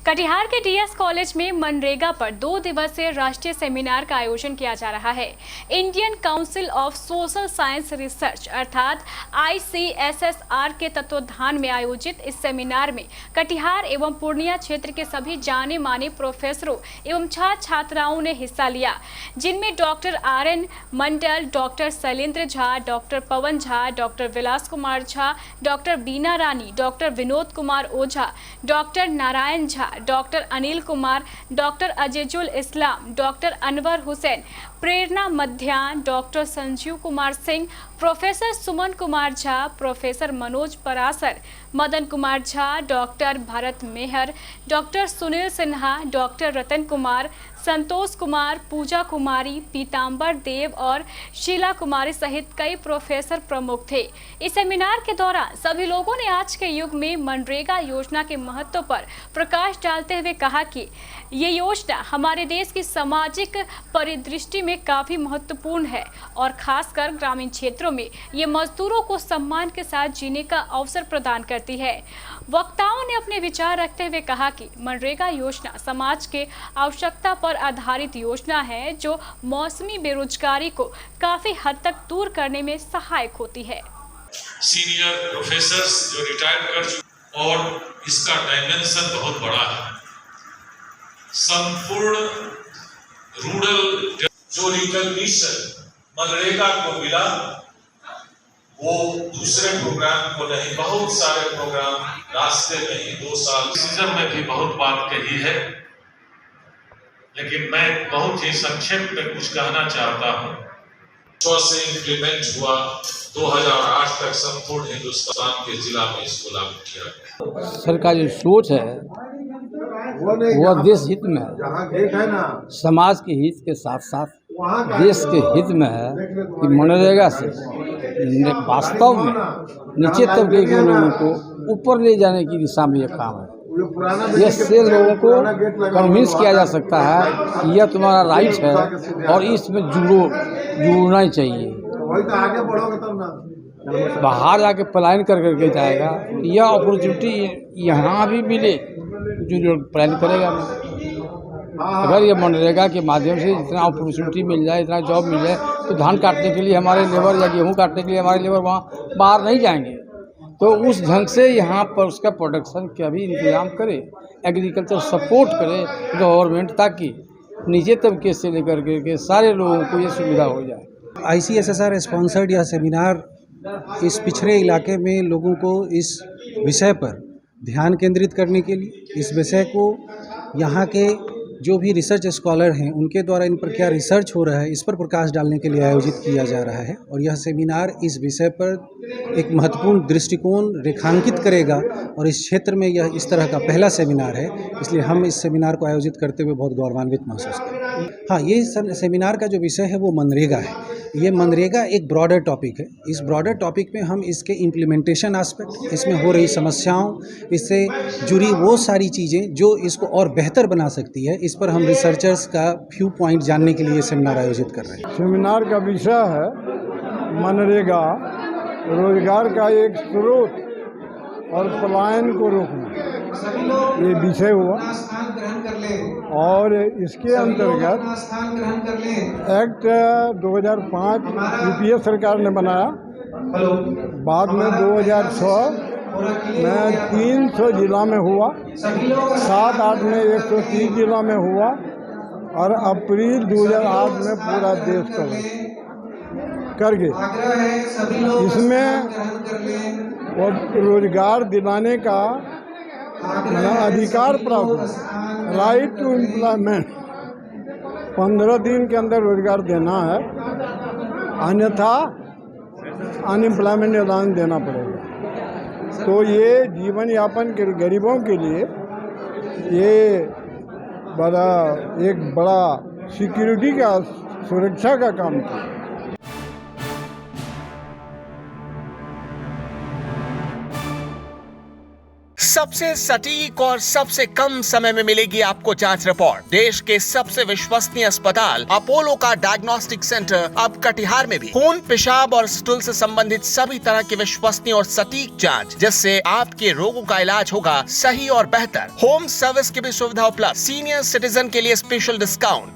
कटिहार के DS college में मनरेगा पर 2 दिवसीय राष्ट्रीय सेमिनार का आयोजन किया जा रहा है। Indian council of social science research अर्थात ICSSR के तत्वाधान में आयोजित इस सेमिनार में कटिहार एवं पूर्णिया क्षेत्र के सभी जाने माने प्रोफेसरों एवं छात्र छात्राओं ने हिस्सा लिया, जिनमें doctor RN Mandal, doctor Shailendra Jha, doctor Pawan Jha, doctor Vilas Kumar Jha, doctor Bina Rani, doctor Vinod Kumar Ojha, doctor Narayan Jha, doctor Anil Kumar, doctor Azizul Islam, doctor Anwar Hussain, Prerna Madhyan, doctor Sanjeev Kumar Singh, professor Suman Kumar Jha, professor Manoj Parasar, Madan Kumar Jha, doctor Bharat Meher, doctor Sunil Sinha, doctor Ratan Kumar, Santosh Kumar, Puja Kumari, Pitambar Dev और शीला कुमारी सहित कई प्रोफेसर प्रमुख थे। इस सेमिनार के दौरान सभी लोगों ने आज के युग में मनरेगा योजना के महत्व पर प्रकाश डालते हुए कहा कि ये योजना हमारे देश की सामाजिक परिदृष्टि में काफी महत्वपूर्ण है और खासकर ग्रामीण क्षेत्रों में ये मजदूरों को सम्मान के साथ जीने का अवसर प्रदान करती है। वक्ताओं ने अपने विचार रखते हुए कहा कि मनरेगा योजना समाज के आवश्यकता पर आधारित योजना है जो मौसमी बेरोजगारी को काफी हद तक दूर करने में सहायक होती है। सीनियर प्रोफेसर्स जो रिटायर कर चुके और इसका डायमेंशन बहुत बड़ा है। संपूर्ण रूरल जो रिकॉग्निशन मनरेगा को मिला वो दूसरे प्रोग्राम को नहीं, बहुत सारे प्रोग्राम रास्ते में ही 2 साल सीजन में भी बहुत बात कही है, लेकिन मैं बहुत ही संक्षेप में कुछ कहना चाहता हूँ। से इम्प्लीमेंट हुआ 2008 तक संपूर्ण हिंदुस्तान के जिला में इसको लागू किया गया। सर का जो सोच है वो देश हित में है, समाज के हित के साथ साथ देश के हित में है कि मनरेगा से वास्तव में नीचे तबके के लोगों को ऊपर ले जाने की दिशा में ये काम है। इससे लोगों को कन्विंस किया जा सकता है कि यह तुम्हारा राइट है और इसमें जुड़ना ही चाहिए। बाहर जाके पलायन करके जाएगा, यह अपॉर्चुनिटी यहाँ भी मिले जो प्लान करेगा। अगर ये मनरेगा के माध्यम से जितना अपॉर्चुनिटी मिल जाए, इतना जॉब मिल जाए, तो धान काटने के लिए हमारे लेबर या गेहूँ काटने के लिए हमारे लेबर वहाँ बाहर नहीं जाएंगे। तो उस ढंग से यहाँ पर उसका प्रोडक्शन का भी इंतजाम करे, एग्रीकल्चर सपोर्ट करे गवर्नमेंट, ताकि नीचे तबके से लेकर के सारे लोगों को ये सुविधा हो जाए। ICSSR स्पॉन्सर्ड यह सेमिनार इस पिछड़े इलाके में लोगों को इस विषय पर ध्यान केंद्रित करने के लिए, इस विषय को यहाँ के जो भी रिसर्च स्कॉलर हैं उनके द्वारा इन पर क्या रिसर्च हो रहा है इस पर प्रकाश डालने के लिए आयोजित किया जा रहा है। और यह सेमिनार इस विषय पर एक महत्वपूर्ण दृष्टिकोण रेखांकित करेगा और इस क्षेत्र में यह इस तरह का पहला सेमिनार है, इसलिए हम इस सेमिनार को आयोजित करते हुए बहुत गौरवान्वित महसूस करते हैं। हाँ, ये सेमिनार का जो विषय है वो मनरेगा है। ये मनरेगा एक ब्रॉडर टॉपिक है। इस ब्रॉडर टॉपिक में हम इसके इम्प्लीमेंटेशन एस्पेक्ट, इसमें हो रही समस्याओं, इससे जुड़ी वो सारी चीज़ें जो इसको और बेहतर बना सकती है, इस पर हम रिसर्चर्स का फ्यू पॉइंट जानने के लिए सेमिनार आयोजित कर रहे हैं। सेमिनार का विषय है मनरेगा, रोजगार का एक स्रोत और पलायन को रोकना, ये विषय हुआ। और इसके अंतर्गत एक्ट 2005 UPA सरकार ने बनाया, बाद में 2006 में 300 जिला में हुआ, 7-8 में 130 जिला में हुआ और अप्रैल 2008 में पूरा देश कर गए। इसमें वो रोजगार दिलाने का अधिकार प्राप्त, राइट टू एम्प्लॉयमेंट, 15 दिन के अंदर रोजगार देना है, अन्यथा अनएम्प्लॉयमेंट अलाउंस देना पड़ेगा। तो ये जीवन यापन के गरीबों के लिए ये एक बड़ा सिक्योरिटी का, सुरक्षा का काम किया। सबसे सटीक और सबसे कम समय में मिलेगी आपको जांच रिपोर्ट। देश के सबसे विश्वसनीय अस्पताल अपोलो का डायग्नोस्टिक सेंटर अब कटिहार में भी। खून, पेशाब और स्टूल से संबंधित सभी तरह की विश्वसनीय और सटीक जांच, जिससे आपके रोगों का इलाज होगा सही और बेहतर। होम सर्विस की भी सुविधा उपलब्ध। सीनियर सिटीजन के लिए स्पेशल डिस्काउंट।